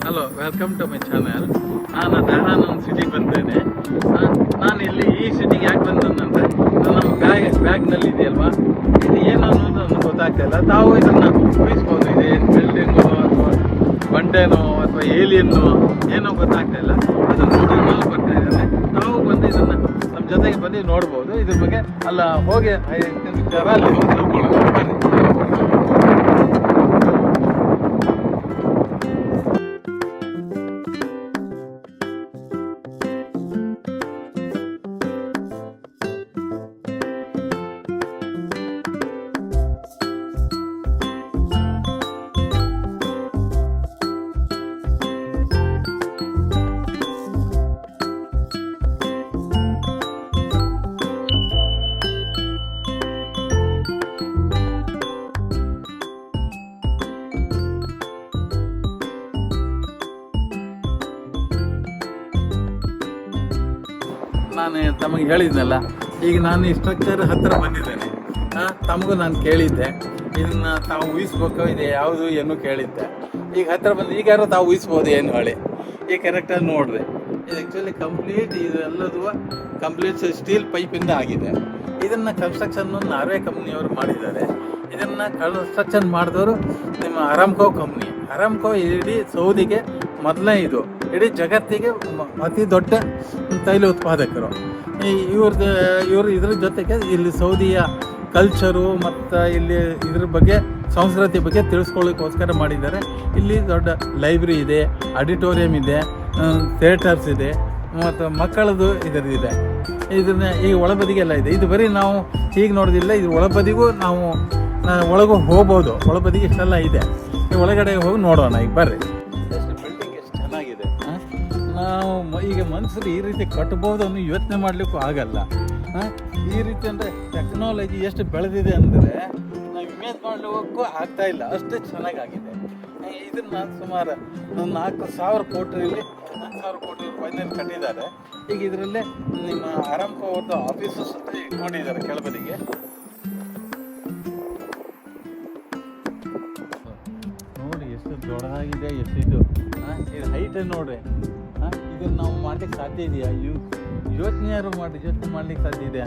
Hello, welcome to my channel. ನಾನು ದಯಾನಂದ ಸಿಟಿಗೆ ಬಂದೇನೆ. ನಾನು ಇಲ್ಲಿ ಈ ಸಿಟಿಗೆ ಯಾಕೆ ಬಂದನಂದರೆ, ನಮ್ಮ ಬ್ಯಾಗ್ನಲ್ಲಿ ಇದೆಯಲ್ವಾ, ಇದು ಏನು ಅನ್ನೋದು ನನಗೆ ಗೊತ್ತಾಗ್ತಾ ಇಲ್ಲ. ತಾವು ಇದನ್ನು ಊಹಿಸ್ಬೋದು, ಇದೇನು ಬಿಲ್ಡಿಂಗು ಅಥವಾ ಬಂಡೆನೋ ಅಥವಾ ಏಲಿಯನ್ನು ಏನೋ ಗೊತ್ತಾಗ್ತಾ ಇಲ್ಲ. ಅದು ಗೂಗಲ್ನಲ್ಲಿ ಬರ್ತಾ ಇದ್ದಾರೆ. ತಾವು ಬಂದು ಇದನ್ನು ನಮ್ಮ ಜೊತೆಗೆ ಬಂದು ನೋಡ್ಬೋದು. ಇದ್ರ ಬಗ್ಗೆ ಅಲ್ಲ ಹೋಗಿ ವಿಚಾರ ಅಲ್ಲಿ ತಿಳ್ಕೊಳ್ಳೋಣ. ಬನ್ನಿ. ನಾನು ತಮಗೆ ಹೇಳಿದ್ನಲ್ಲ, ಈಗ ನಾನು ಈ ಸ್ಟ್ರಕ್ಚರ್ ಹತ್ತಿರ ಬಂದಿದ್ದೇನೆ. ತಮಗೂ ನಾನು ಕೇಳಿದ್ದೆ, ಇದನ್ನು ತಾವು ಊಹಿಸ್ಬೇಕು, ಇದೆ ಯಾವುದು ಏನು ಕೇಳಿದ್ದೆ. ಈಗ ಹತ್ತಿರ ಬಂದು ಈಗ ಯಾರೋ ತಾವು ಊಹಿಸ್ಬೋದು ಏನು ಹೇಳಿ. ಈಗ ಕರೆಕ್ಟಾಗಿ ನೋಡ್ರಿ, ಇದು ಆ್ಯಕ್ಚುಲಿ ಕಂಪ್ಲೀಟ್ ಇದೆಲ್ಲದು ಕಂಪ್ಲೀಟ್ ಸ್ಟೀಲ್ ಪೈಪಿಂದ ಆಗಿದೆ. ಇದನ್ನು ಕನ್ಸ್ಟ್ರಕ್ಷನ್ನು ನಾರ್ವೆ ಕಂಪ್ನಿಯವರು ಮಾಡಿದ್ದಾರೆ. ಇದನ್ನು ಕನ್ಸ್ಟ್ರಕ್ಷನ್ ಮಾಡಿದವರು ನಿಮ್ಮ ಅರಾಮ್ಕೋ ಕಂಪ್ನಿ. ಅರಾಮ್ಕೋ ಇಡೀ ಸೌದಿಗೆ ಮೊದಲನೇ, ಇದು ಇಡೀ ಜಗತ್ತಿಗೆ ಅತಿ ದೊಡ್ಡ ತೈಲ ಉತ್ಪಾದಕರು. ಇವರು ಇದ್ರ ಜೊತೆಗೆ ಇಲ್ಲಿ ಸೌದಿಯ ಕಲ್ಚರು ಮತ್ತು ಇಲ್ಲಿ ಇದ್ರ ಬಗ್ಗೆ ಸಂಸ್ಕೃತಿ ಬಗ್ಗೆ ತಿಳಿಸ್ಕೊಳ್ಳೋಕ್ಕೋಸ್ಕರ ಮಾಡಿದ್ದಾರೆ. ಇಲ್ಲಿ ದೊಡ್ಡ ಲೈಬ್ರರಿ ಇದೆ, ಆಡಿಟೋರಿಯಂ ಇದೆ, ಥಿಯೇಟರ್ಸ್ ಇದೆ ಮತ್ತು ಮಕ್ಕಳದು ಇದರದಿದೆ. ಇದನ್ನ ಈ ಒಳಬದಿಗೆಲ್ಲ ಇದೆ. ಇದು ಬರೀ ನಾವು ಹೀಗೆ ನೋಡೋದಿಲ್ಲ, ಇದು ಒಳಬದಿಗೂ ನಾವು ಒಳಗೂ ಹೋಗ್ಬೋದು. ಒಳಬದಿಗೆ ಇಷ್ಟೆಲ್ಲ ಇದೆ. ಈ ಒಳಗಡೆ ಹೋಗಿ ನೋಡೋಣ. ಈಗ ಬರ್ರಿ, ಎಷ್ಟು ಬಿಲ್ಡಿಂಗ್ ಎಷ್ಟು ಚೆನ್ನಾಗಿದೆ. ನಾವು ಈಗ ಮನುಷ್ಯರು ಈ ರೀತಿ ಕಟ್ಬೋದು ಅನ್ನೋ ಯೋಚನೆ ಮಾಡಲಿಕ್ಕೂ ಆಗಲ್ಲ. ಈ ರೀತಿ ಅಂದರೆ ಟೆಕ್ನಾಲಜಿ ಎಷ್ಟು ಬೆಳೆದಿದೆ ಅಂದರೆ ನಾವು ಇಮೇಜ್ ಮಾಡಲಿಕ್ಕೂ ಆಗ್ತಾ ಇಲ್ಲ, ಅಷ್ಟೇ ಚೆನ್ನಾಗಾಗಿದೆ. ಇದನ್ನು ಸುಮಾರು 4,000 ಕೋಟಿ ರೂಪಾಯಿನಲ್ಲಿ ಕಟ್ಟಿದ್ದಾರೆ. ಈಗ ಇದರಲ್ಲೇ ನಿಮ್ಮ ಅರಾಮ್ಕೋ ಅವ್ರದ್ದು ಆಫೀಸಸ್ ಅಂತ ಇಟ್ಕೊಂಡಿದ್ದಾರೆ ಕೆಳಬದಿಗೆ. ನೋಡಿ ಎಷ್ಟು ದೊಡ್ಡದಾಗಿದೆ, ಎಷ್ಟಿದು ಇದು ಹೈಟ್ ನೋಡ್ರಿ. ಇದನ್ನು ನಾವು ಮಾಡ್ಲಿಕ್ಕೆ ಸಾಧ್ಯ ಇದೆಯಾ? ಯೋಚನೆ ಮಾಡ್ಲಿಕ್ಕೆ ಸಾಧ್ಯ ಇದೆಯಾ?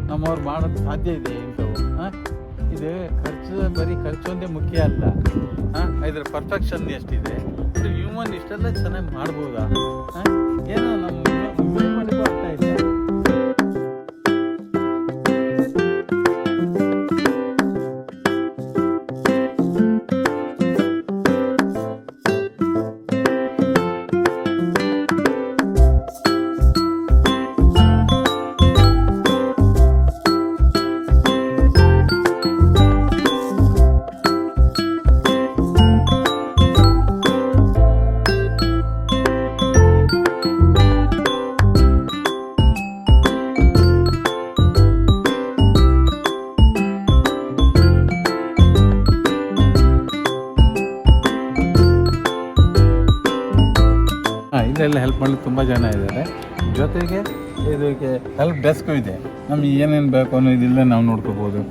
ನಮ್ಮವ್ರು ಮಾಡೋಕ್ಕೆ ಸಾಧ್ಯ ಇದೆ ಇಂಥವು. ಇದು ಬರೀ ಖರ್ಚು ಒಂದೇ ಮುಖ್ಯ ಅಲ್ಲ, ಇದರ ಪರ್ಫೆಕ್ಷನ್ ಎಷ್ಟಿದೆ. ಇದು ಹ್ಯೂಮನ್ ಇಷ್ಟೆಲ್ಲ ಚೆನ್ನಾಗಿ ಮಾಡ್ಬೋದಾ? ಏನೋ ನಮ್ಮ ಮಾಡಿಗೂ ಆಗ್ತಾ ಇಲ್ಲ. ಇದೆಲ್ಲ ಹೆಲ್ಪ್ ಮಾಡಲಿಕ್ಕೆ ತುಂಬ ಜನ ಇದ್ದಾರೆ. ಜೊತೆಗೆ ಇದಕ್ಕೆ ಹೆಲ್ಪ್ ಡೆಸ್ಕು ಇದೆ. ನಮಗೆ ಏನೇನು ಬೇಕು ಅನ್ನೋದಿಲ್ಲ ನಾವು ನೋಡ್ಕೋಬೋದು.